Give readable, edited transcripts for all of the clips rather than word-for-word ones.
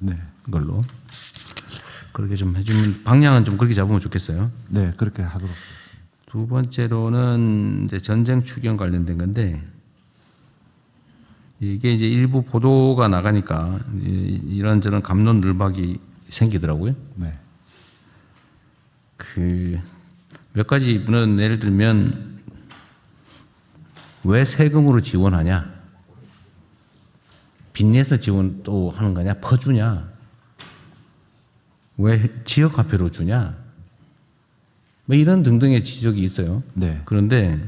네. 걸로 그렇게 좀 해주면 방향은 좀 그렇게 잡으면 좋겠어요. 네, 그렇게 하도록. 두 번째로는 이제 전쟁 추경 관련된 건데 이게 이제 일부 보도가 나가니까 이런저런 갑론을박이 생기더라고요. 네. 그 몇 가지는 예를 들면 왜 세금으로 지원하냐? 빚내서 지원 또 하는 거냐? 퍼주냐? 왜 지역화폐로 주냐? 뭐 이런 등등의 지적이 있어요. 네. 그런데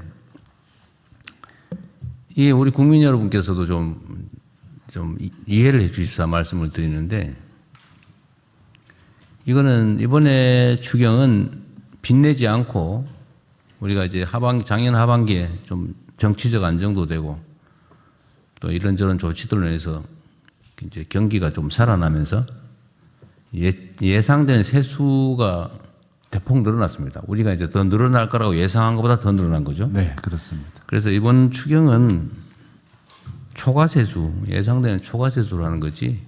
이게 우리 국민 여러분께서도 좀 이해를 해 주십사 말씀을 드리는데 이거는 이번에 추경은 빚내지 않고 우리가 이제 작년 하반기에 좀 정치적 안정도 되고 또 이런저런 조치들로 인해서 이제 경기가 좀 살아나면서 예상되는 세수가 대폭 늘어났습니다. 우리가 이제 더 늘어날 거라고 예상한 것보다 더 늘어난 거죠. 네, 그렇습니다. 그래서 이번 추경은 초과세수, 예상되는 초과세수로 하는 거지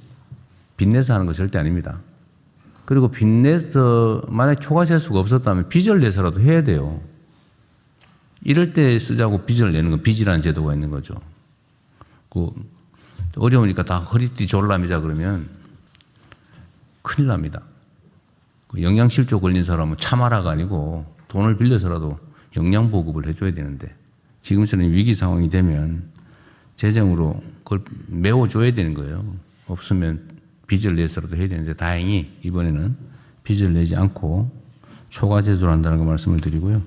빚내서 하는 거 절대 아닙니다. 그리고 빚내서 만약 초과세수가 없었다면 빚을 내서라도 해야 돼요. 이럴 때 쓰자고 빚을 내는 건 빚이라는 제도가 있는 거죠. 어려우니까 다 허리띠 졸라매자 그러면 큰일 납니다. 영양실조 걸린 사람은 참아라가 아니고 돈을 빌려서라도 영양보급을 해줘야 되는데 지금처럼 위기 상황이 되면 재정으로 그걸 메워줘야 되는 거예요. 없으면 빚을 내서라도 해야 되는데 다행히 이번에는 빚을 내지 않고 초과세수를 한다는 거 말씀을 드리고요.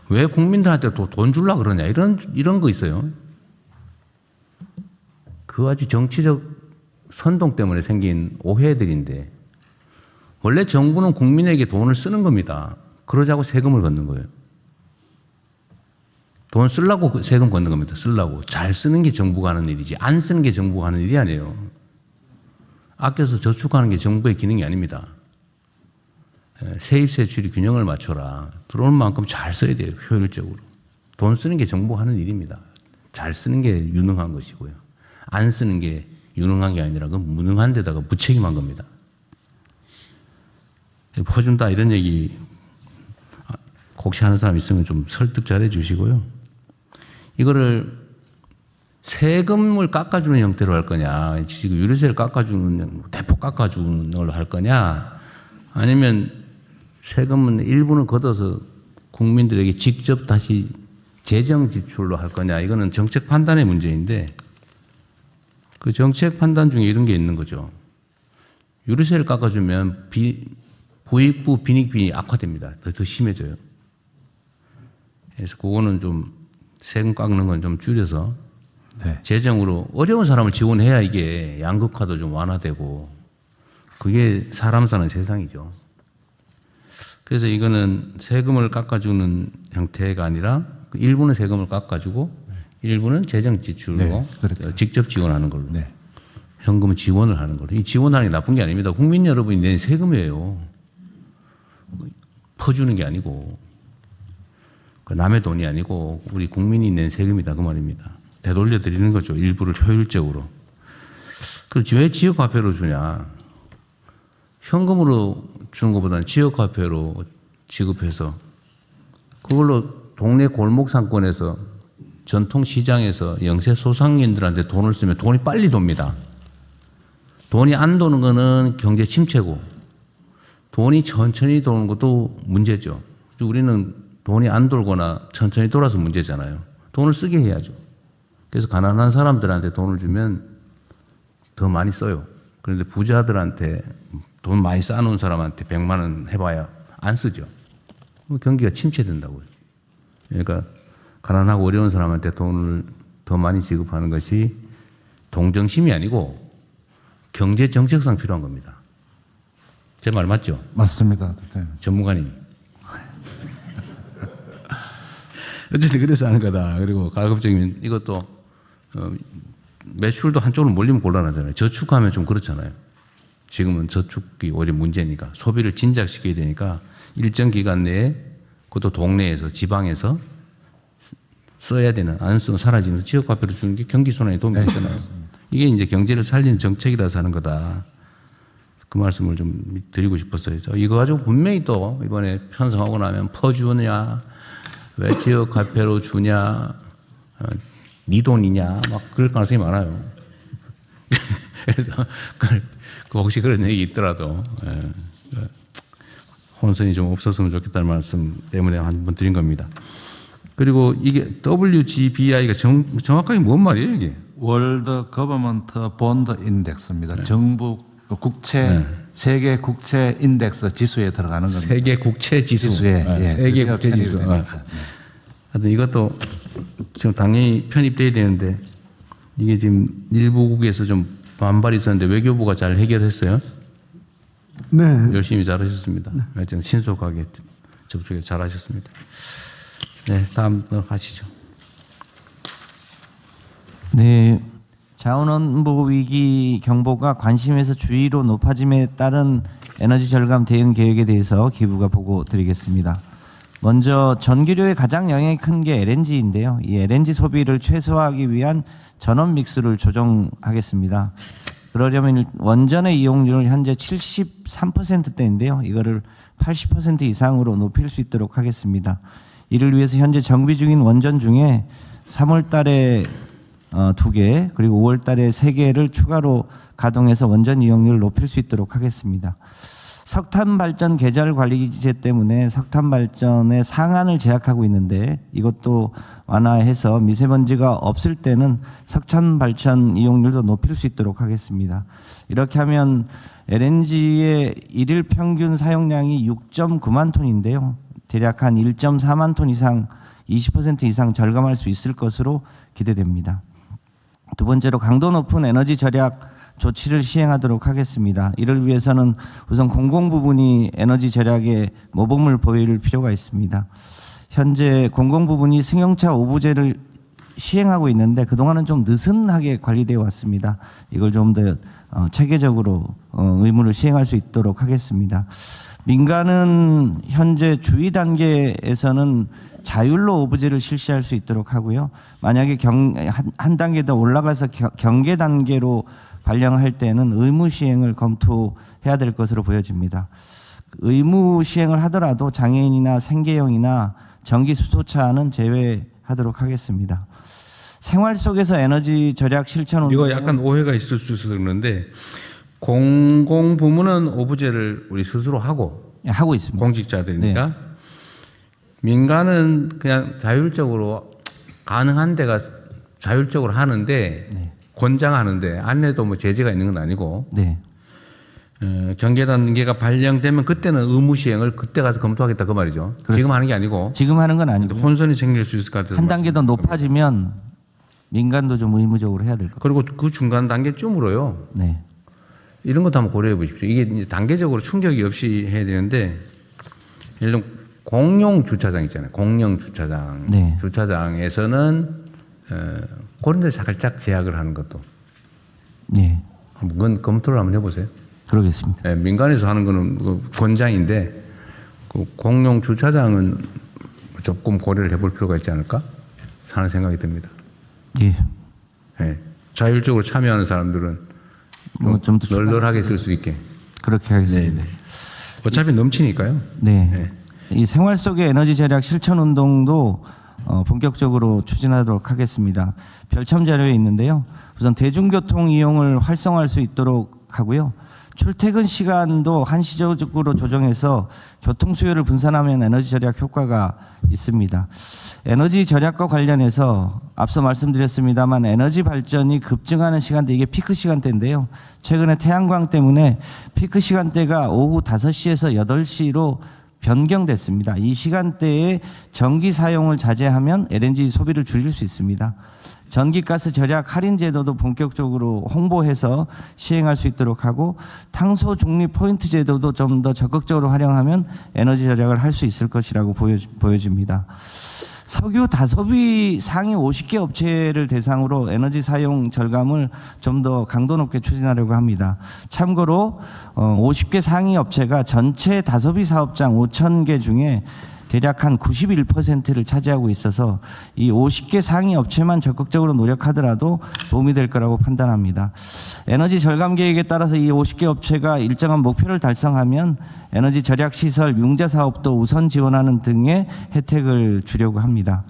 왜 국민들한테 돈 주려고 그러냐 이런 거 있어요. 그 아주 정치적 선동 때문에 생긴 오해들인데 원래 정부는 국민에게 돈을 쓰는 겁니다. 그러자고 세금을 걷는 거예요. 돈 쓰려고 세금 걷는 겁니다. 쓰려고. 잘 쓰는 게 정부가 하는 일이지 안 쓰는 게 정부가 하는 일이 아니에요. 아껴서 저축하는 게 정부의 기능이 아닙니다. 세입 세출이 균형을 맞춰라. 들어오는 만큼 잘 써야 돼요. 효율적으로. 돈 쓰는 게 정부가 하는 일입니다. 잘 쓰는 게 유능한 것이고요. 안 쓰는 게 유능한 게 아니라 그 무능한 데다가 무책임한 겁니다. 퍼준다 이런 얘기 혹시 하는 사람 있으면 좀 설득 잘 해주시고요. 이거를 세금을 깎아주는 형태로 할 거냐, 지금 유류세를 깎아주는 대폭 깎아주는 걸로 할 거냐, 아니면 세금은 일부는 걷어서 국민들에게 직접 다시 재정 지출로 할 거냐, 이거는 정책 판단의 문제인데 그 정책 판단 중에 이런 게 있는 거죠. 유류세를 깎아주면 부익부 빈익빈이 악화됩니다. 더 심해져요. 그래서 그거는 좀 세금 깎는 건 좀 줄여서 네. 재정으로 어려운 사람을 지원해야 이게 양극화도 좀 완화되고 그게 사람 사는 세상이죠. 그래서 이거는 세금을 깎아주는 형태가 아니라 일부는 세금을 깎아주고 일부는 재정 지출로 네, 직접 지원하는 걸로. 네. 현금 지원을 하는 걸로. 이 지원하는 게 나쁜 게 아닙니다. 국민 여러분이 낸 세금이에요. 퍼주는 게 아니고 남의 돈이 아니고 우리 국민이 낸 세금이다 그 말입니다. 되돌려 드리는 거죠. 일부를 효율적으로. 그렇지 왜 지역화폐로 주냐. 현금으로 주는 것보다는 지역화폐로 지급해서 그걸로 동네 골목 상권에서 전통시장에서 영세 소상인들한테 돈을 쓰면 돈이 빨리 돕니다. 돈이 안 도는 거는 경제 침체고 돈이 천천히 도는 것도 문제죠. 우리는 돈이 안 돌거나 천천히 돌아서 문제잖아요. 돈을 쓰게 해야죠. 그래서 가난한 사람들한테 돈을 주면 더 많이 써요. 그런데 부자들한테 돈 많이 쌓아놓은 사람한테 100만 원 해봐야 안 쓰죠. 경기가 침체된다고요. 그러니까 가난하고 어려운 사람한테 돈을 더 많이 지급하는 것이 동정심이 아니고 경제 정책상 필요한 겁니다. 제 말 맞죠? 맞습니다. 네. 전문가님. 어쨌든 그래서 하는 거다. 그리고 가급적이면 이것도 매출도 한쪽으로 몰리면 곤란하잖아요. 저축하면 좀 그렇잖아요. 지금은 저축이 오히려 문제니까 소비를 진작시켜야 되니까 일정 기간 내에 그것도 동네에서 지방에서 써야 되는 안 쓰면 사라지는 지역화폐로 주는 게 경기 순환에 도움이 되잖아요. 이게 이제 경제를 살리는 정책이라서 하는 거다. 그 말씀을 좀 드리고 싶었어요. 이거 가지고 분명히 또 이번에 편성하고 나면 퍼주냐, 왜 지역 화폐로 주냐, 네 돈이냐, 막 그럴 가능성이 많아요. 그래서 그 혹시 그런 얘기 있더라도 혼선이 좀 없었으면 좋겠다는 말씀 때문에 한번 드린 겁니다. 그리고 이게 WGBI가 정확하게 뭔 말이에요, 이게? 월드 거버먼트 본드 인덱스입니다. 정부 국채 세계 국채 인덱스 지수에 들어가는 겁니다. 세계 국채 지수에 세계 국채 지수. 하여튼 이것도 지금 당연히 편입돼야 되는데 이게 지금 일부국에서 좀 반발이 있었는데 외교부가 잘 해결했어요. 네. 열심히 잘하셨습니다. 하여튼 신속하게 접촉에 잘하셨습니다. 네, 다음 하시죠. 네, 자원안보 위기 경보가 관심에서 주의로 높아짐에 따른 에너지 절감 대응 계획에 대해서 기부가 보고드리겠습니다. 먼저 전기료에 가장 영향이 큰 게 LNG인데요. 이 LNG 소비를 최소화하기 위한 전원 믹스를 조정하겠습니다. 그러려면 원전의 이용률을 현재 73%대인데요. 이거를 80% 이상으로 높일 수 있도록 하겠습니다. 이를 위해서 현재 정비 중인 원전 중에 3월 달에 2개 그리고 5월 달에 3개를 추가로 가동해서 원전 이용률을 높일 수 있도록 하겠습니다. 석탄 발전 계절 관리 기제 때문에 석탄 발전의 상한을 제약하고 있는데 이것도 완화해서 미세먼지가 없을 때는 석탄 발전 이용률도 높일 수 있도록 하겠습니다. 이렇게 하면 LNG의 일일 평균 사용량이 6.9만 톤인데요. 대략 한 1.4만 톤 이상 20% 이상 절감할 수 있을 것으로 기대됩니다. 두 번째로 강도 높은 에너지 절약 조치를 시행하도록 하겠습니다. 이를 위해서는 우선 공공 부분이 에너지 절약에 모범을 보일 필요가 있습니다. 현재 공공 부분이 승용차 오부제를 시행하고 있는데 그동안은 좀 느슨하게 관리되어 왔습니다. 이걸 좀 더 체계적으로 의무를 시행할 수 있도록 하겠습니다. 민간은 현재 주의 단계에서는 자율로 오부제를 실시할 수 있도록 하고요. 만약에 한 단계 더 올라가서 경계 단계로 발령할 때는 의무 시행을 검토해야 될 것으로 보여집니다. 의무 시행을 하더라도 장애인이나 생계형이나 전기 수소차는 제외하도록 하겠습니다. 생활 속에서 에너지 절약 실천 이거 약간 오해가 있을 수 있어서 그러는데 공공 부문은 오부제를 우리 스스로 하고 있습니다. 공직자들이니까 민간은 그냥 자율적으로 가능한 데가 자율적으로 하는데 권장하는데 안내도 뭐 제재가 있는 건 아니고 경계 단계가 발령되면 그때는 의무 시행을 그때 가서 검토하겠다 그 말이죠. 그렇습니다. 지금 하는 게 아니고. 지금 하는 건 아니고 혼선이 생길 수 있을 것 같아서 한 단계 더 높아지면 민간도 좀 의무적으로 해야 될 것 같아요. 그리고 그 중간 단계쯤으로요. 네. 이런 것도 한번 고려해 보십시오. 이게 이제 단계적으로 충격이 없이 해야 되는데 예를 들면 공용 주차장 있잖아요. 공용 주차장. 주차장에서는 그런 데 살짝 제약을 하는 것도. 그건 검토를 한번 해보세요. 그러겠습니다. 네, 민간에서 하는 거는 그 권장인데 그 공용 주차장은 조금 고려를 해볼 필요가 있지 않을까 하는 생각이 듭니다. 네, 자율적으로 참여하는 사람들은 좀 널널하게 쓸 수 있게. 그렇게 하겠습니다. 어차피 넘치니까요. 이 생활 속의 에너지 절약 실천 운동도 본격적으로 추진하도록 하겠습니다. 별참 자료에 있는데요. 우선 대중교통 이용을 활성화할 수 있도록 하고요. 출퇴근 시간도 한시적으로 조정해서 교통 수요를 분산하면 에너지 절약 효과가 있습니다. 에너지 절약과 관련해서 앞서 말씀드렸습니다만 에너지 발전이 급증하는 시간대 이게 피크 시간대인데요. 최근에 태양광 때문에 피크 시간대가 오후 5시에서 8시로 변경됐습니다. 이 시간대에 전기 사용을 자제하면 LNG 소비를 줄일 수 있습니다. 전기가스 절약 할인 제도도 본격적으로 홍보해서 시행할 수 있도록 하고 탄소 중립 포인트 제도도 좀 더 적극적으로 활용하면 에너지 절약을 할 수 있을 것이라고 보여집니다. 석유 다소비 상위 50개 업체를 대상으로 에너지 사용 절감을 좀 더 강도 높게 추진하려고 합니다. 참고로 50개 상위 업체가 전체 다소비 사업장 5,000개 중에 대략 한 91%를 차지하고 있어서 이 50개 상위 업체만 적극적으로 노력하더라도 도움이 될 거라고 판단합니다. 에너지 절감 계획에 따라서 이 50개 업체가 일정한 목표를 달성하면 에너지 절약 시설 융자 사업도 우선 지원하는 등의 혜택을 주려고 합니다.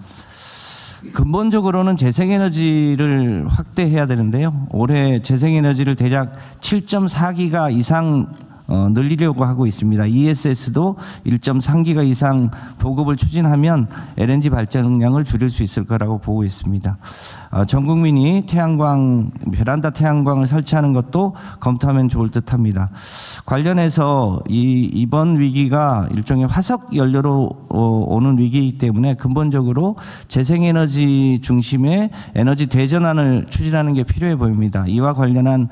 근본적으로는 재생에너지를 확대해야 되는데요. 올해 재생에너지를 대략 7.4기가 이상 늘리려고 하고 있습니다. ESS도 1.3기가 이상 보급을 추진하면 LNG 발전량을 줄일 수 있을 거라고 보고 있습니다. 전 국민이 태양광, 베란다 태양광을 설치하는 것도 검토하면 좋을 듯합니다. 관련해서 이번 위기가 일종의 화석 연료로 오는 위기이기 때문에 근본적으로 재생에너지 중심의 에너지 대전환을 추진하는 게 필요해 보입니다. 이와 관련한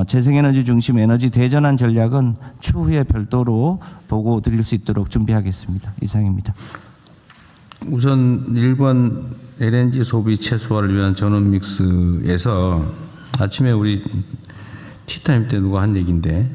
재생에너지 중심 에너지 대전환 전략은 추후에 별도로 보고 드릴 수 있도록 준비하겠습니다. 이상입니다. 우선 1번 LNG 소비 최소화를 위한 전원 믹스에서 아침에 우리 티타임 때 누가 한 얘기인데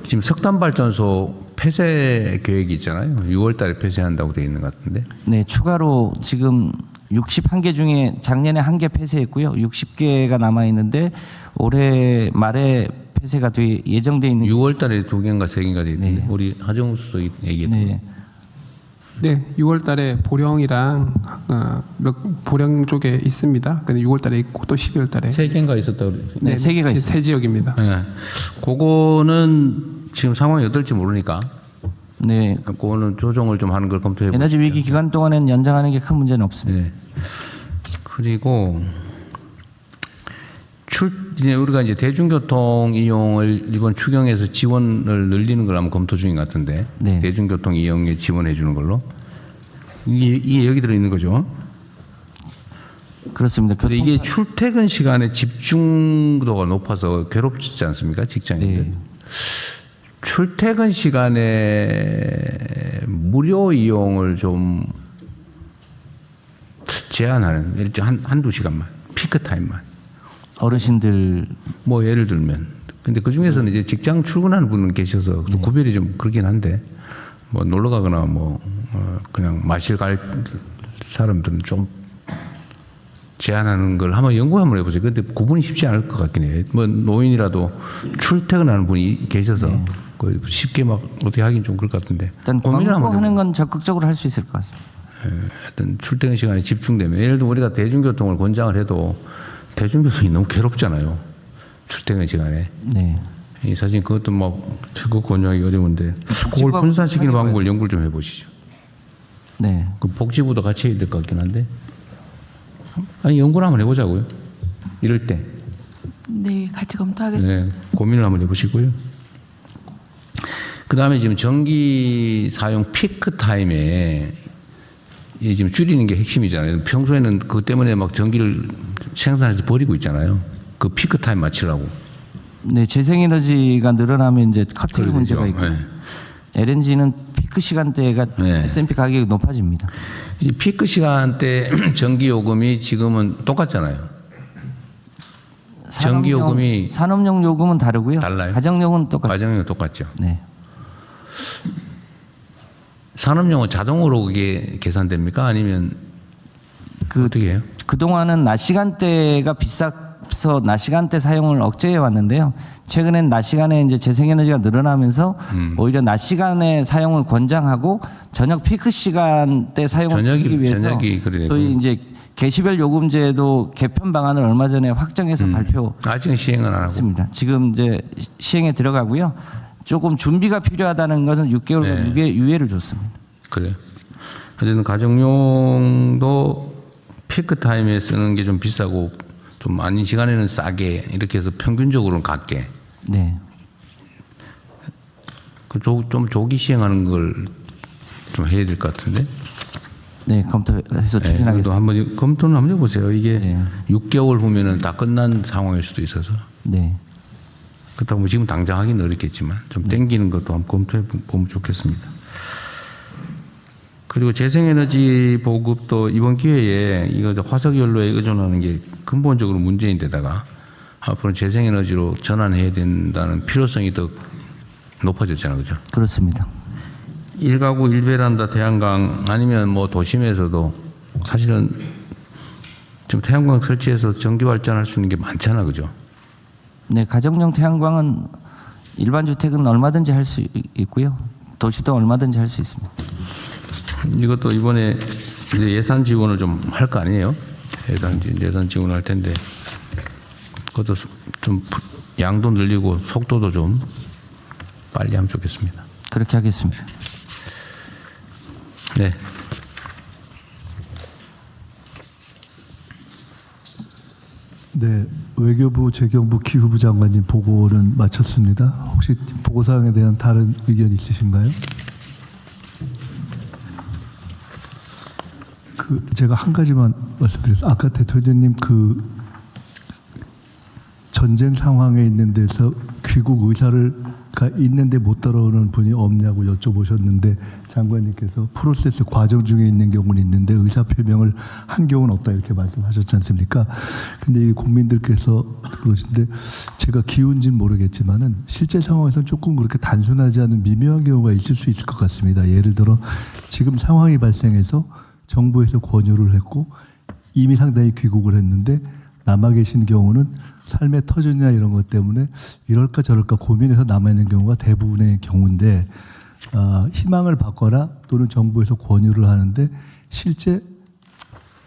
지금 석탄발전소 폐쇄 계획이 있잖아요. 6월 달에 폐쇄한다고 돼 있는 것 같은데. 네, 추가로 지금 61개 중에 작년에 1개 폐쇄했고요. 60개가 남아 있는데 올해 말에 폐쇄가 예정돼 있는 6월 달에 2개인가 3개인가 돼 있는데. 네. 우리 하정우 수석이 얘기했던 네. 네, 6월 달에 보령이랑 보령 쪽에 있습니다. 근데 6월 달에 있고 또 12월 달에 3개인가 있었다고 그랬어요. 네, 3개가 있습니다. 세 지역입니다. 네. 그거는 지금 상황이 어떨지 모르니까 네. 그거는 조정을 좀 하는 걸 검토해 보죠. 에너지 위기 기간 동안에는 연장하는 게 큰 문제는 없습니다. 네. 그리고 이제 우리가 이제 대중교통 이용을 이번 추경에서 지원을 늘리는 걸 한번 검토 중인 것 같은데. 네. 대중교통 이용에 지원해 주는 걸로. 이게 여기 들어 있는 거죠. 그렇습니다. 근데 이게 출퇴근 시간에 집중도가 높아서 괴롭지 않습니까? 직장인들. 네. 출퇴근 시간에 무료 이용을 좀 제한하는, 일단 한두 시간만, 피크 타임만. 어르신들 뭐 예를 들면. 근데 그 중에서는 이제 직장 출근하는 분은 계셔서 또 구별이 좀 그렇긴 한데, 뭐 놀러 가거나 뭐, 그냥 마실 갈 사람들은 좀 제한하는 걸 한번 연구 한번 해보세요. 근데 구분이 쉽지 않을 것 같긴 해요. 뭐 노인이라도 출퇴근하는 분이 계셔서 그 쉽게 막 어떻게 하긴 좀 그럴 것 같은데. 일단 광고하는 건 적극적으로 할 수 있을 것 같습니다. 하여튼 출퇴근 시간에 집중되면 예를 들면 우리가 대중교통을 권장을 해도 대중교통이 너무 괴롭잖아요. 출퇴근 시간에. 네. 이 사실 그것도 막 적극 권장하기 어려운데 그걸 분산시키는 방법을 연구를 좀 해보시죠. 네. 그 복지부도 같이 해야 될 것 같긴 한데. 아니 연구를 한번 해보자고요. 이럴 때. 네, 같이 검토하겠습니다. 네, 고민을 한번 해보시고요. 그 다음에 지금 전기 사용 피크 타임에 이 지금 줄이는 게 핵심이잖아요. 평소에는 그것 때문에 막 전기를 생산해서 버리고 있잖아요. 그 피크 타임 맞추려고. 네, 재생에너지가 늘어나면 이제 카텔 그러죠. 문제가 있고 네. LNG는 피크 시간대가 네. S&P 가격이 높아집니다. 이 피크 시간대 전기 요금이 지금은 똑같잖아요. 전기 요금이 산업용 요금은 다르고요. 달라요? 가정용은 똑같아요. 가정용 똑같죠. 네. 산업용은 자동으로 그게 계산됩니까? 아니면 어떻게 해요? 그동안은 낮 시간대가 비싸서 낮 시간대 사용을 억제해 왔는데요. 최근엔 낮 시간에 이제 재생에너지가 늘어나면서 오히려 낮 시간에 사용을 권장하고 저녁 피크 시간대 사용을 줄이기 위해서 소위 이제 개시별 요금제도 개편 방안을 얼마 전에 확정해서 아직은 시행은 안 하고 했습니다. 지금 이제 시행에 들어가고요. 조금 준비가 필요하다는 것은 6개월 유예를 줬습니다. 그래요. 어쨌든 가정용도 피크 타임에 쓰는 게 좀 비싸고 좀 아닌 시간에는 싸게 이렇게 해서 평균적으로는 같게. 네. 좀 조기 시행하는 걸 좀 해야 될 것 같은데. 네, 검토해서 추진하겠습니다. 한번 검토는 한번 해보세요. 이게 6개월 후면은 다 끝난 상황일 수도 있어서. 네. 그렇다고 지금 당장 하기는 어렵겠지만 좀 땡기는 것도 한번 검토해 보면 좋겠습니다. 그리고 재생에너지 보급도 이번 기회에 이거 화석연료에 의존하는 게 근본적으로 문제인데다가 앞으로 재생에너지로 전환해야 된다는 필요성이 더 높아졌잖아요, 그죠? 그렇습니다. 1가구 1베란다 태양광 아니면 뭐 도심에서도 사실은 지금 태양광 설치해서 전기 발전할 수 있는 게 많잖아, 그죠? 네, 가정용 태양광은 일반 주택은 얼마든지 할 수 있고요. 도시도 얼마든지 할 수 있습니다. 이것도 이번에 이제 예산 지원을 좀 할 거 아니에요? 예산 지원을 할 텐데 그것도 좀 양도 늘리고 속도도 좀 빨리 하면 좋겠습니다. 그렇게 하겠습니다. 네. 네, 외교부 재경부 기후부 장관님 보고는 마쳤습니다. 혹시 보고 사항에 대한 다른 의견 있으신가요? 제가 한 가지만 말씀드렸어요. 아까 대통령님 전쟁 상황에 있는 데서 귀국 의사가 있는데 못 따라오는 분이 없냐고 여쭤보셨는데 장관님께서 프로세스 과정 중에 있는 경우는 있는데 의사 표명을 한 경우는 없다 이렇게 말씀하셨지 않습니까? 근데 이 국민들께서 그러신데 제가 기운지는 모르겠지만은 실제 상황에서는 조금 그렇게 단순하지 않은 미묘한 경우가 있을 수 있을 것 같습니다. 예를 들어 지금 상황이 발생해서 정부에서 권유를 했고 이미 상당히 귀국을 했는데 남아 계신 경우는 삶의 터전이나 이런 것 때문에 이럴까 저럴까 고민해서 남아있는 경우가 대부분의 경우인데 희망을 받거나 또는 정부에서 권유를 하는데 실제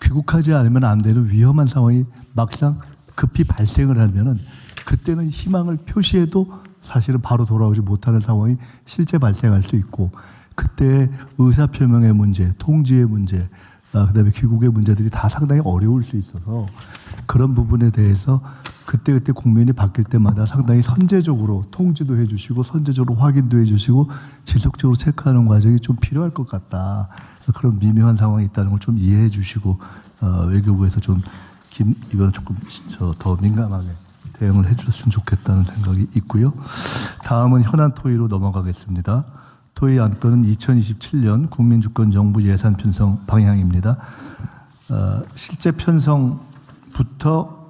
귀국하지 않으면 안 되는 위험한 상황이 막상 급히 발생을 하면은 그때는 희망을 표시해도 사실은 바로 돌아오지 못하는 상황이 실제 발생할 수 있고 그때 의사표명의 문제, 통지의 문제, 그다음에 귀국의 문제들이 다 상당히 어려울 수 있어서 그런 부분에 대해서 그때그때 국면이 바뀔 때마다 상당히 선제적으로 통지도 해주시고 선제적으로 확인도 해주시고 지속적으로 체크하는 과정이 좀 필요할 것 같다. 그런 미묘한 상황이 있다는 걸 좀 이해해 주시고 외교부에서 좀 이거는 조금 더 민감하게 대응을 해주셨으면 좋겠다는 생각이 있고요. 다음은 현안 토의로 넘어가겠습니다. 토의 안건은 2027년 국민주권정부 예산 편성 방향입니다. 실제 편성부터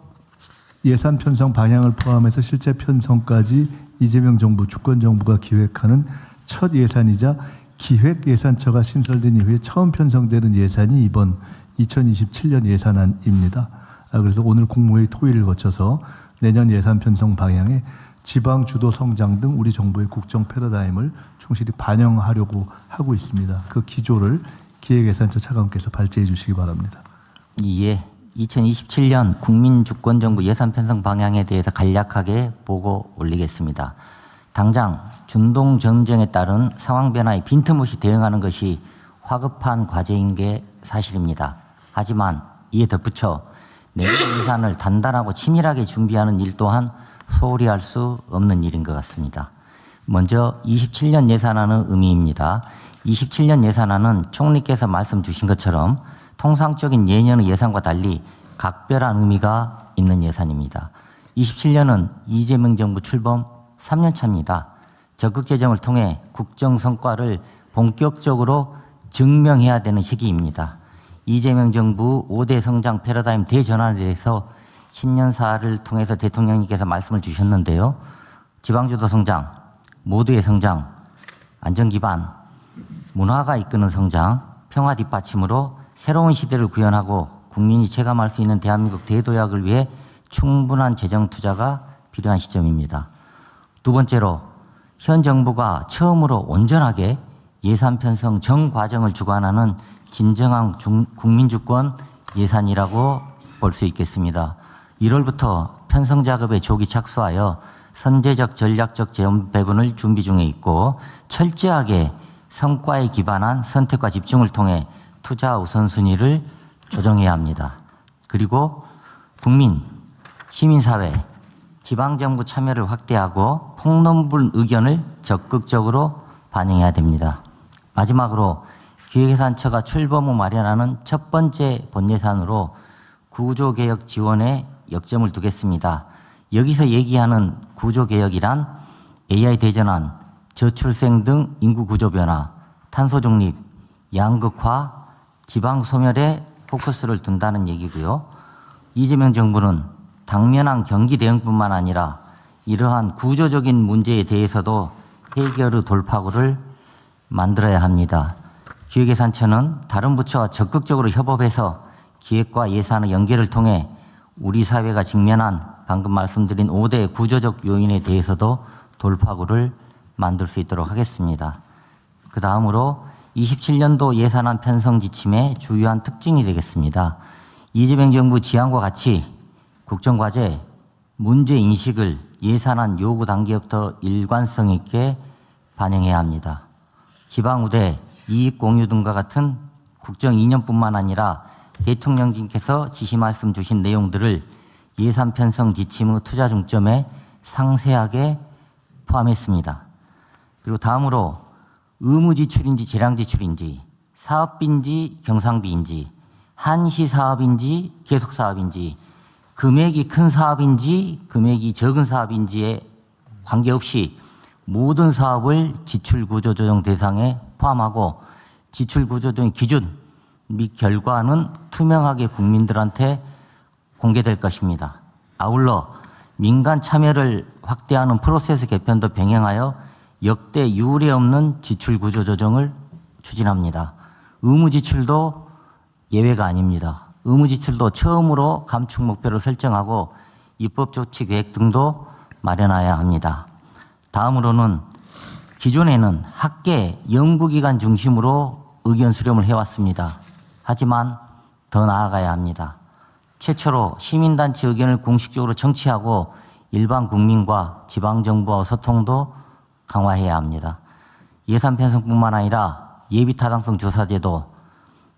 예산 편성 방향을 포함해서 실제 편성까지 이재명 정부, 주권 정부가 기획하는 첫 예산이자 기획예산처가 신설된 이후에 처음 편성되는 예산이 이번 2027년 예산안입니다. 그래서 오늘 국무회의 토의를 거쳐서 내년 예산 편성 방향에 지방 주도 성장 등 우리 정부의 국정 패러다임을 충실히 반영하려고 하고 있습니다. 그 기조를 기획예산처 차관께서 발제해 주시기 바랍니다. 예, 2027년 국민주권정부 예산 편성 방향에 대해서 간략하게 보고 올리겠습니다. 당장 중동 전쟁에 따른 상황 변화에 빈틈없이 대응하는 것이 화급한 과제인 게 사실입니다. 하지만 이에 덧붙여 내년 예산을 단단하고 치밀하게 준비하는 일 또한 소홀히 할 수 없는 일인 것 같습니다. 먼저 27년 예산안의 의미입니다. 27년 예산안은 총리께서 말씀 주신 것처럼 통상적인 예년의 예산과 달리 각별한 의미가 있는 예산입니다. 27년은 이재명 정부 출범 3년 차입니다. 적극 재정을 통해 국정 성과를 본격적으로 증명해야 되는 시기입니다. 이재명 정부 5대 성장 패러다임 대전환에 대해서 신년사를 통해서 대통령님께서 말씀을 주셨는데요. 지방주도 성장, 모두의 성장, 안전기반, 문화가 이끄는 성장, 평화 뒷받침으로 새로운 시대를 구현하고 국민이 체감할 수 있는 대한민국 대도약을 위해 충분한 재정 투자가 필요한 시점입니다. 두 번째로 현 정부가 처음으로 온전하게 예산 편성 전 과정을 주관하는 진정한 국민주권 예산이라고 볼 수 있겠습니다. 1월부터 편성 작업에 조기 착수하여 선제적 전략적 재원 배분을 준비 중에 있고 철저하게 성과에 기반한 선택과 집중을 통해 투자 우선순위를 조정해야 합니다. 그리고 국민, 시민사회, 지방정부 참여를 확대하고 폭넓은 의견을 적극적으로 반영해야 됩니다. 마지막으로 기획예산처가 출범 후 마련하는 첫 번째 본예산으로 구조개혁 지원에 역점을 두겠습니다. 여기서 얘기하는 구조개혁이란 AI 대전환, 저출생 등 인구 구조 변화, 탄소 중립, 양극화, 지방 소멸에 포커스를 둔다는 얘기고요. 이재명 정부는 당면한 경기 대응뿐만 아니라 이러한 구조적인 문제에 대해서도 해결의 돌파구를 만들어야 합니다. 기획예산처는 다른 부처와 적극적으로 협업해서 기획과 예산의 연계를 통해 우리 사회가 직면한 방금 말씀드린 5대 구조적 요인에 대해서도 돌파구를 만들 수 있도록 하겠습니다. 그 다음으로 27년도 예산안 편성 지침의 주요한 특징이 되겠습니다. 이재명 정부 지향과 같이 국정과제 문제인식을 예산안 요구 단계부터 일관성 있게 반영해야 합니다. 지방우대, 이익공유 등과 같은 국정 이념뿐만 아니라 대통령님께서 지시 말씀 주신 내용들을 예산 편성 지침의 투자 중점에 상세하게 포함했습니다. 그리고 다음으로 의무지출인지 재량지출인지 사업비인지 경상비인지 한시사업인지 계속사업인지 금액이 큰 사업인지 금액이 적은 사업인지에 관계없이 모든 사업을 지출구조조정 대상에 포함하고 지출구조조정 기준 및 결과는 투명하게 국민들한테 공개될 것입니다. 아울러 민간 참여를 확대하는 프로세스 개편도 병행하여 역대 유례 없는 지출구조조정을 추진합니다. 의무지출도 예외가 아닙니다. 의무지출도 처음으로 감축 목표를 설정하고 입법조치 계획 등도 마련해야 합니다. 다음으로는 기존에는 학계, 연구기관 중심으로 의견 수렴을 해왔습니다. 하지만 더 나아가야 합니다. 최초로 시민단체 의견을 공식적으로 청취하고 일반 국민과 지방정부와 소통도 강화해야 합니다. 예산 편성뿐만 아니라 예비타당성 조사제도,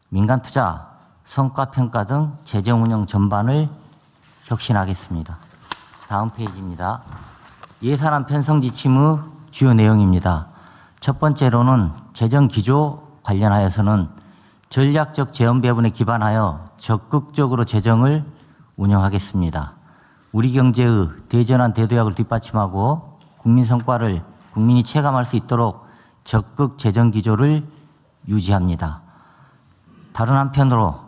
민간투자, 성과평가 등 재정운영 전반을 혁신하겠습니다. 다음 페이지입니다. 예산안 편성 지침의 주요 내용입니다. 첫 번째로는 재정기조 관련하여서는 전략적 재원 배분에 기반하여 적극적으로 재정을 운영하겠습니다. 우리 경제의 대전환 대도약을 뒷받침하고 국민 성과를 국민이 체감할 수 있도록 적극 재정 기조를 유지합니다. 다른 한편으로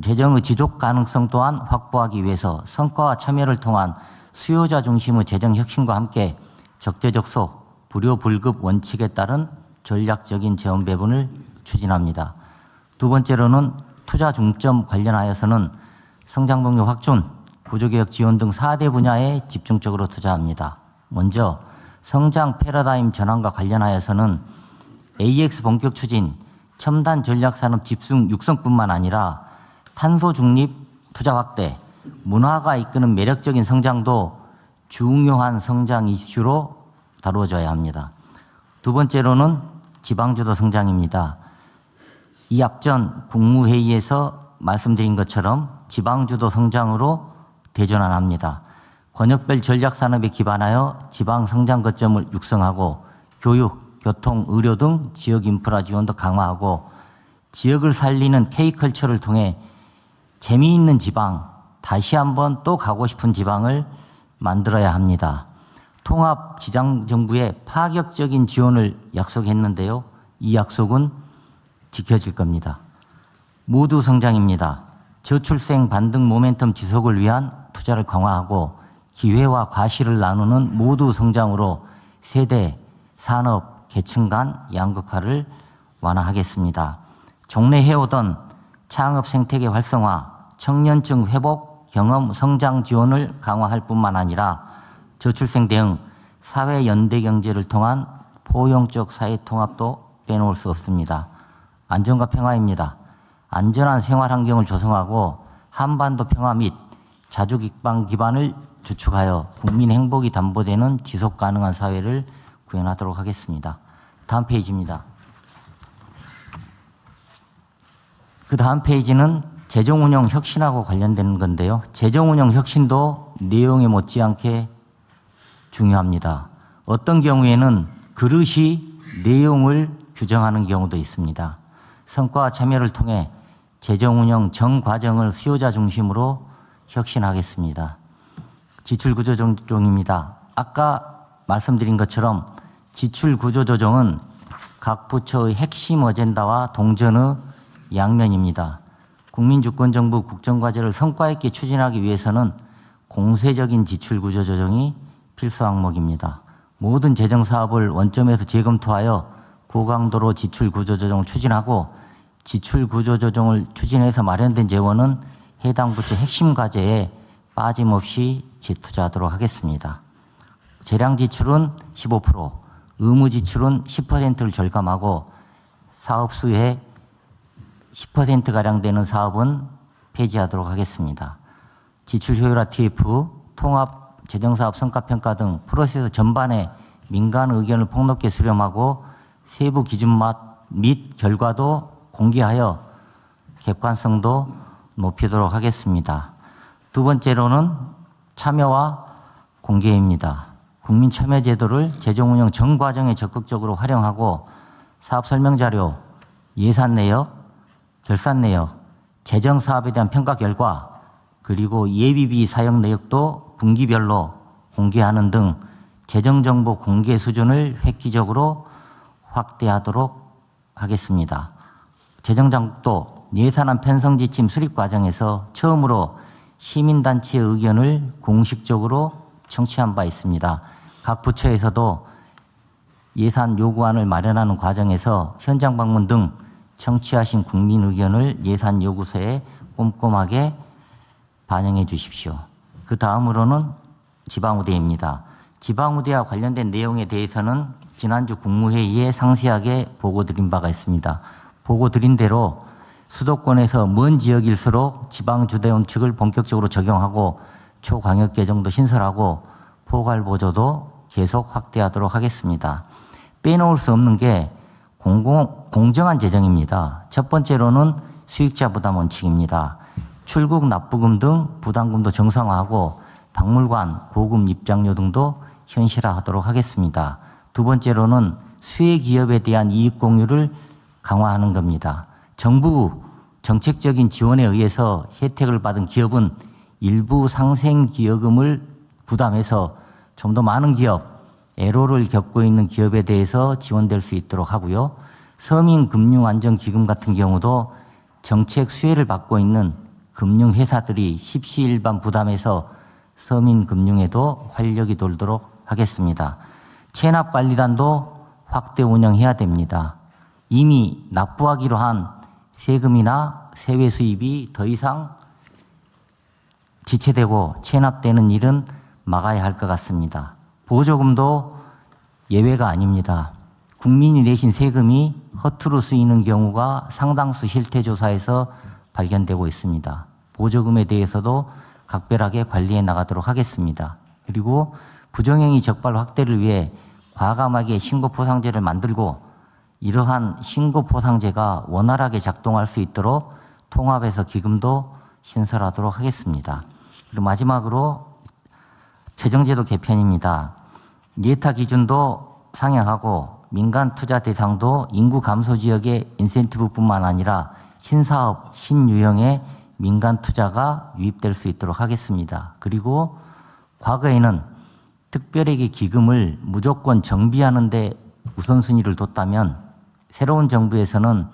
재정의 지속 가능성 또한 확보하기 위해서 성과와 참여를 통한 수요자 중심의 재정 혁신과 함께 적재적소, 불효불급 원칙에 따른 전략적인 재원 배분을 추진합니다. 두 번째로는 투자 중점 관련하여서는 성장 동력 확충, 구조개혁 지원 등 4대 분야에 집중적으로 투자합니다. 먼저 성장 패러다임 전환과 관련하여서는 AX 본격 추진, 첨단 전략산업 집중 육성뿐만 아니라 탄소 중립 투자 확대, 문화가 이끄는 매력적인 성장도 중요한 성장 이슈로 다루어져야 합니다. 두 번째로는 지방주도 성장입니다. 이 앞전 국무회의에서 말씀드린 것처럼 지방주도 성장으로 대전환합니다. 권역별 전략산업에 기반하여 지방 성장 거점을 육성하고 교육, 교통, 의료 등 지역 인프라 지원도 강화하고 지역을 살리는 K컬처를 통해 재미있는 지방, 다시 한번 또 가고 싶은 지방을 만들어야 합니다. 통합 지방정부의 파격적인 지원을 약속했는데요. 이 약속은 지켜질 겁니다. 모두 성장입니다. 저출생 반등 모멘텀 지속을 위한 투자를 강화하고 기회와 과실을 나누는 모두 성장으로 세대, 산업, 계층 간 양극화를 완화하겠습니다. 종래해오던 창업 생태계 활성화, 청년층 회복, 경험, 성장 지원을 강화할 뿐만 아니라 저출생 대응, 사회 연대 경제를 통한 포용적 사회 통합도 빼놓을 수 없습니다. 안전과 평화입니다. 안전한 생활 환경을 조성하고 한반도 평화 및 자주 기반을 주축하여 국민 행복이 담보되는 지속 가능한 사회를 구현하도록 하겠습니다. 다음 페이지입니다. 그 다음 페이지는 재정운영 혁신하고 관련되는 건데요. 재정운영 혁신도 내용에 못지않게 중요합니다. 어떤 경우에는 그릇이 내용을 규정하는 경우도 있습니다. 성과와 참여를 통해 재정운영 전 과정을 수요자 중심으로 혁신하겠습니다. 지출구조조정입니다. 아까 말씀드린 것처럼 지출구조조정은 각 부처의 핵심 어젠다와 동전의 양면입니다. 국민주권정부 국정과제를 성과 있게 추진하기 위해서는 공세적인 지출구조조정이 필수 항목입니다. 모든 재정사업을 원점에서 재검토하여 고강도로 지출 구조 조정을 추진하고 지출 구조 조정을 추진해서 마련된 재원은 해당 부처 핵심 과제에 빠짐없이 재투자하도록 하겠습니다. 재량 지출은 15%, 의무 지출은 10%를 절감하고 사업 수의 10%가량 되는 사업은 폐지하도록 하겠습니다. 지출 효율화 TF, 통합 재정사업 성과평가 등 프로세스 전반에 민간 의견을 폭넓게 수렴하고 세부 기준 및 결과도 공개하여 객관성도 높이도록 하겠습니다. 두 번째로는 참여와 공개입니다. 국민참여제도를 재정운영 전 과정에 적극적으로 활용하고 사업 설명자료, 예산 내역, 결산 내역, 재정사업에 대한 평가 결과, 그리고 예비비 사용 내역도 분기별로 공개하는 등 재정정보 공개 수준을 획기적으로 확대하도록 하겠습니다. 재정장도 예산안 편성 지침 수립 과정에서 처음으로 시민단체의 의견을 공식적으로 청취한 바 있습니다. 각 부처에서도 예산 요구안을 마련하는 과정에서 현장 방문 등 청취하신 국민 의견을 예산 요구서에 꼼꼼하게 반영해 주십시오. 그 다음으로는 지방의대입니다. 지방의대와 관련된 내용에 대해서는 지난주 국무회의에 상세하게 보고 드린 바가 있습니다. 보고 드린 대로 수도권에서 먼 지역일수록 지방주대원 측을 본격적으로 적용하고 초광역계정도 신설하고 포괄보조도 계속 확대하도록 하겠습니다. 빼놓을 수 없는 게 공정한 재정입니다. 첫 번째로는 수익자 부담 원칙입니다. 출국 납부금 등 부담금도 정상화하고 박물관, 고금 입장료 등도 현실화하도록 하겠습니다. 두 번째로는 수혜 기업에 대한 이익 공유를 강화하는 겁니다. 정부 정책적인 지원에 의해서 혜택을 받은 기업은 일부 상생기여금을 부담해서 좀 더 많은 기업, 애로를 겪고 있는 기업에 대해서 지원될 수 있도록 하고요. 서민금융안정기금 같은 경우도 정책 수혜를 받고 있는 금융회사들이 십시일반 부담해서 서민금융에도 활력이 돌도록 하겠습니다. 체납관리단도 확대 운영해야 됩니다. 이미 납부하기로 한 세금이나 세외 수입이 더 이상 지체되고 체납되는 일은 막아야 할 것 같습니다. 보조금도 예외가 아닙니다. 국민이 내신 세금이 허투루 쓰이는 경우가 상당수 실태조사에서 발견되고 있습니다. 보조금에 대해서도 각별하게 관리해 나가도록 하겠습니다. 그리고 부정행위 적발 확대를 위해 과감하게 신고포상제를 만들고 이러한 신고포상제가 원활하게 작동할 수 있도록 통합해서 기금도 신설하도록 하겠습니다. 그리고 마지막으로 재정제도 개편입니다. 예타 기준도 상향하고 민간 투자 대상도 인구 감소 지역의 인센티브뿐만 아니라 신사업, 신유형의 민간 투자가 유입될 수 있도록 하겠습니다. 그리고 과거에는 특별회계 기금을 무조건 정비하는 데 우선순위를 뒀다면 새로운 정부에서는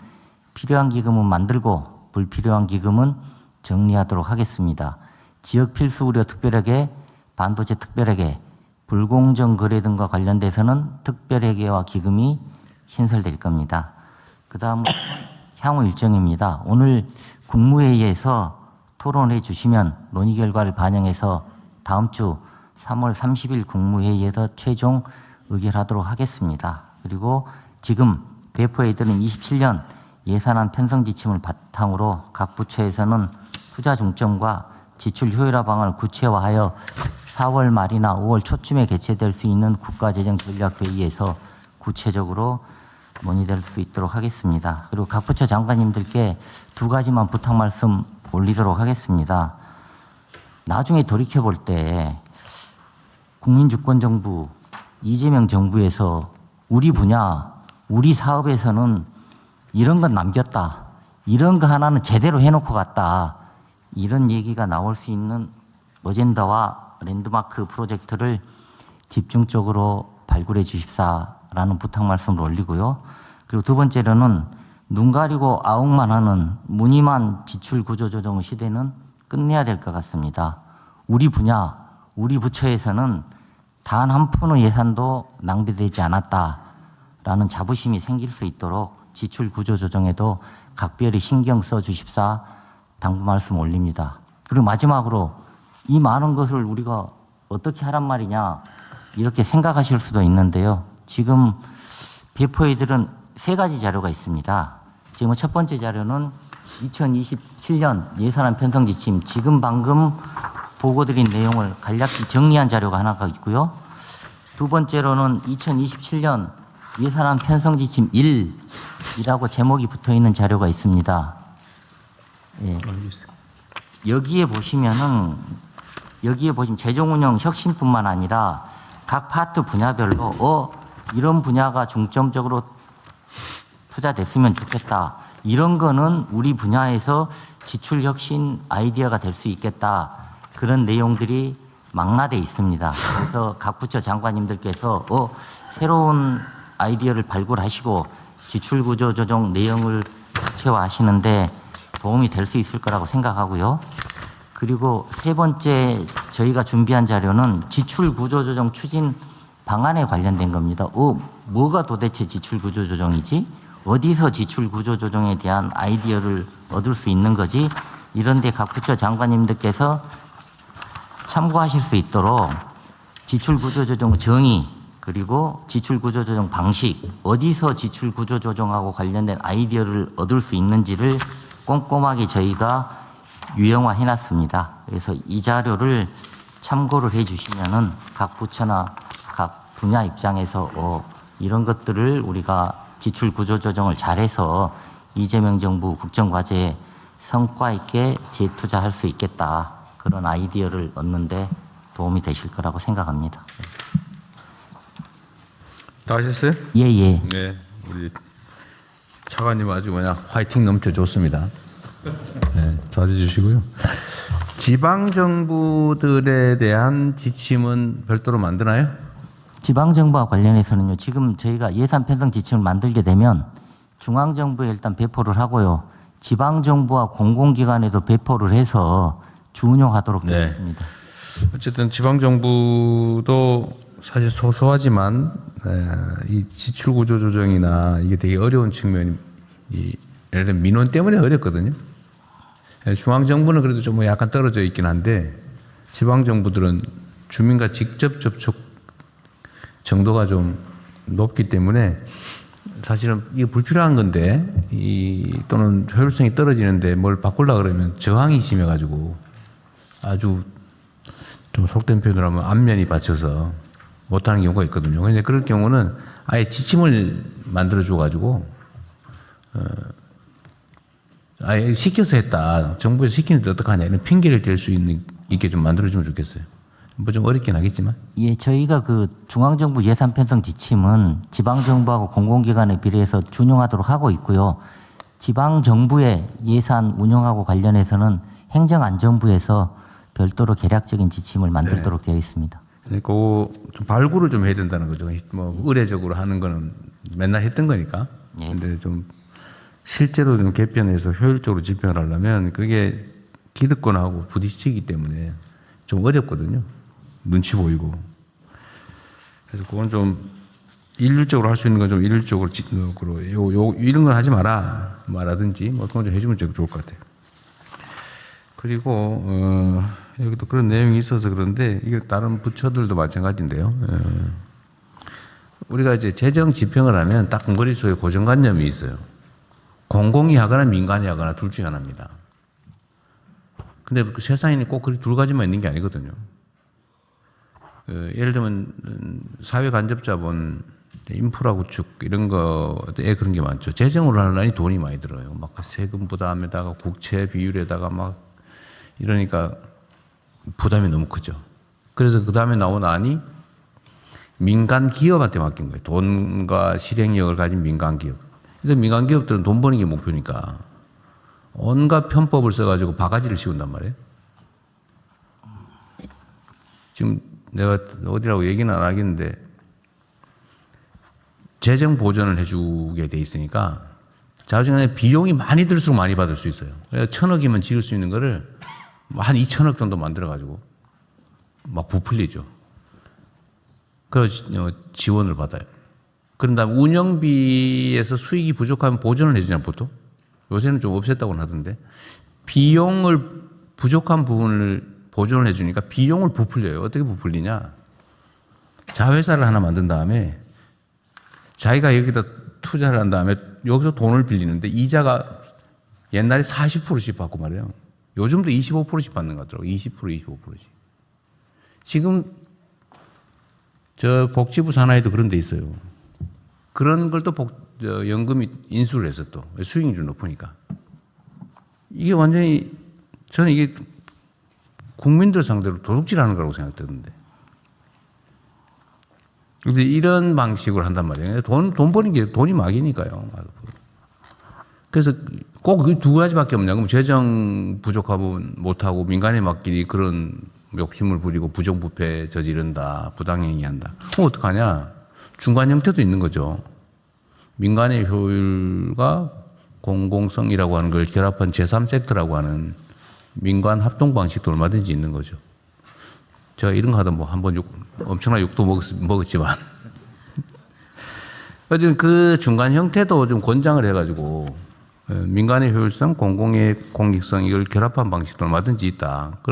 필요한 기금은 만들고 불필요한 기금은 정리하도록 하겠습니다. 지역 필수 우려 특별회계, 반도체 특별회계, 불공정 거래 등과 관련돼서는 특별회계와 기금이 신설될 겁니다. 그 다음 향후 일정입니다. 오늘 국무회의에서 토론해 주시면 논의 결과를 반영해서 다음 주 3월 30일 국무회의에서 최종 의결하도록 하겠습니다. 그리고 지금 배포해드린 27년 예산안 편성 지침을 바탕으로 각 부처에서는 투자 중점과 지출 효율화 방안을 구체화하여 4월 말이나 5월 초쯤에 개최될 수 있는 국가재정전략회의에서 구체적으로 논의될 수 있도록 하겠습니다. 그리고 각 부처 장관님들께 두 가지만 부탁 말씀 올리도록 하겠습니다. 나중에 돌이켜볼 때 국민주권정부, 이재명 정부에서 우리 분야, 우리 사업에서는 이런 건 남겼다. 이런 거 하나는 제대로 해놓고 갔다. 이런 얘기가 나올 수 있는 어젠다와 랜드마크 프로젝트를 집중적으로 발굴해 주십사라는 부탁 말씀을 올리고요. 그리고 두 번째로는 눈 가리고 아웅만 하는 무늬만 지출 구조 조정 시대는 끝내야 될 것 같습니다. 우리 분야, 우리 부처에서는 단 한 푼의 예산도 낭비되지 않았다라는 라는 자부심이 생길 수 있도록 지출 구조 조정에도 각별히 신경 써 주십사 당부 말씀 올립니다. 그리고 마지막으로 이 많은 것을 우리가 어떻게 하란 말이냐 이렇게 생각하실 수도 있는데요. 지금 배포해드린 3가지 자료가 있습니다. 지금 첫 번째 자료는 2027년 예산안 편성 지침, 지금 방금 보고드린 내용을 간략히 정리한 자료가 하나가 있고요. 두 번째로는 2027년 예산안 편성 지침 1이라고 제목이 붙어 있는 자료가 있습니다. 예. 여기에 보시면 재정운영 혁신뿐만 아니라 각 파트 분야별로 이런 분야가 중점적으로 투자됐으면 좋겠다. 이런 거는 우리 분야에서 지출 혁신 아이디어가 될 수 있겠다. 그런 내용들이 망라돼 있습니다. 그래서 각 부처 장관님들께서 새로운 아이디어를 발굴하시고 지출 구조 조정 내용을 구체화하시는데 도움이 될 수 있을 거라고 생각하고요. 그리고 세 번째 저희가 준비한 자료는 지출 구조 조정 추진 방안에 관련된 겁니다. 뭐가 도대체 지출 구조 조정이지? 어디서 지출 구조 조정에 대한 아이디어를 얻을 수 있는 거지? 이런데 각 부처 장관님들께서 참고하실 수 있도록 지출 구조 조정 정의 그리고 지출 구조 조정 방식 어디서 지출 구조 조정하고 관련된 아이디어를 얻을 수 있는지를 꼼꼼하게 저희가 유형화해 놨습니다. 그래서 이 자료를 참고를 해 주시면은 각 부처나 각 분야 입장에서 이런 것들을 우리가 지출 구조 조정을 잘해서 이재명 정부 국정과제에 성과 있게 재투자할 수 있겠다. 그런 아이디어를 얻는데 도움이 되실 거라고 생각합니다. 다 하셨어요? 예. 네, 우리 차관님 아주 그냥 화이팅 넘쳐 좋습니다. 네, 잘해주시고요. 지방 정부들에 대한 지침은 별도로 만드나요? 지방정부와 관련해서는요. 지금 저희가 예산 편성 지침을 만들게 되면 중앙정부에 일단 배포를 하고요. 지방정부와 공공기관에도 배포를 해서 주운용하도록 되어 네. 있습니다. 어쨌든 지방 정부도 사실 소소하지만 이 지출 구조 조정이나 이게 되게 어려운 측면이 예를 들면 민원 때문에 어렵거든요. 중앙 정부는 그래도 좀 약간 떨어져 있긴 한데 지방 정부들은 주민과 직접 접촉 정도가 좀 높기 때문에 사실은 이게 불필요한 건데 또는 효율성이 떨어지는데 뭘 바꾸려고 그러면 저항이 심해가지고 아주 좀 속된 표현으로 하면 안면이 받쳐서 못하는 경우가 있거든요. 그런데 그럴 경우는 아예 지침을 만들어줘가지고 아예 시켜서 했다. 정부에서 시키는데 어떡하냐 이런 핑계를 댈 수 있게 좀 만들어주면 좋겠어요. 뭐 좀 어렵긴 하겠지만. 예, 저희가 그 중앙정부 예산 편성 지침은 지방정부하고 공공기관에 비례해서 준용하도록 하고 있고요. 지방정부의 예산 운영하고 관련해서는 행정안전부에서 별도로 계략적인 지침을 만들도록 되어 있습니다. 그러니까 좀 발굴을 좀 해야 된다는 거죠. 뭐 의례적으로 하는 거는 맨날 했던 거니까. 예. 근데 좀 실제로 좀 개편해서 효율적으로 집행을 하려면 그게 기득권하고 부딪히기 때문에 좀 어렵거든요. 눈치 보이고. 그래서 그건 좀 일률적으로 할 수 있는 건 좀 일률적으로 이런 건 하지 말라든지 뭐 그건 좀 해주면 좋을 것 같아요. 그리고 여기도 그런 내용이 있어서 그런데 이게 다른 부처들도 마찬가지인데요. 우리가 이제 재정 집행을 하면 딱 근거리수의 고정관념이 있어요. 공공이 하거나 민간이 하거나 둘 중에 하나입니다. 근데 그 세상에는 꼭 그 두 가지만 있는 게 아니거든요. 예를 들면 사회간접자본, 인프라 구축 이런 거에 그런 게 많죠. 재정으로 하려니 돈이 많이 들어요. 막 세금 부담에다가 국채 비율에다가 막 이러니까 부담이 너무 크죠. 그래서 그 다음에 나온 안이 민간 기업한테 맡긴 거예요. 돈과 실행력을 가진 민간 기업. 근데 민간 기업들은 돈 버는 게 목표니까 온갖 편법을 써가지고 바가지를 씌운단 말이에요. 지금 내가 어디라고 얘기는 안 하겠는데 재정 보전을 해주게 돼 있으니까 자주간에 비용이 많이 들수록 많이 받을 수 있어요. 그래서 1,000억이면 지을 수 있는 거를 한 2,000억 정도 만들어가지고 막 부풀리죠. 그래서 지원을 받아요. 그런 다음에 운영비에서 수익이 부족하면 보전을 해주잖아요, 보통. 요새는 좀 없앴다고는 하던데. 비용을, 부족한 부분을 보존을 해주니까 비용을 부풀려요. 어떻게 부풀리냐. 자회사를 하나 만든 다음에 자기가 여기다 투자를 한 다음에 여기서 돈을 빌리는데 이자가 옛날에 40%씩 받고 말이에요. 요즘도 25%씩 받는 것 같더라고요. 20%, 25%씩. 지금 저 복지부 산하에도 그런 데 있어요. 그런 걸 또 연금이 인수를 해서 또 수익률이 높으니까. 이게 완전히 저는 이게 국민들 상대로 도둑질하는 거라고 생각되는데. 그래서 이런 방식으로 한단 말이에요. 돈 버는 게 돈이 막이니까요. 그래서 꼭 그 두 가지밖에 없냐고. 재정 부족하면 못하고 민간에 맡기니 그런 욕심을 부리고 부정부패 저지른다. 부당행위 한다. 그럼 어떡하냐. 중간 형태도 있는 거죠. 민간의 효율과 공공성이라고 하는 걸 결합한 제3섹터라고 하는 민간 합동 방식도 얼마든지 있는 거죠. 제가 이런 거 하다 뭐 한번 엄청난 욕도 먹었지만. 어쨌든 그 중간 형태도 좀 권장을 해가지고 민간의 효율성, 공공의 공익성 이걸 결합한 방식도 얼마든지 있다.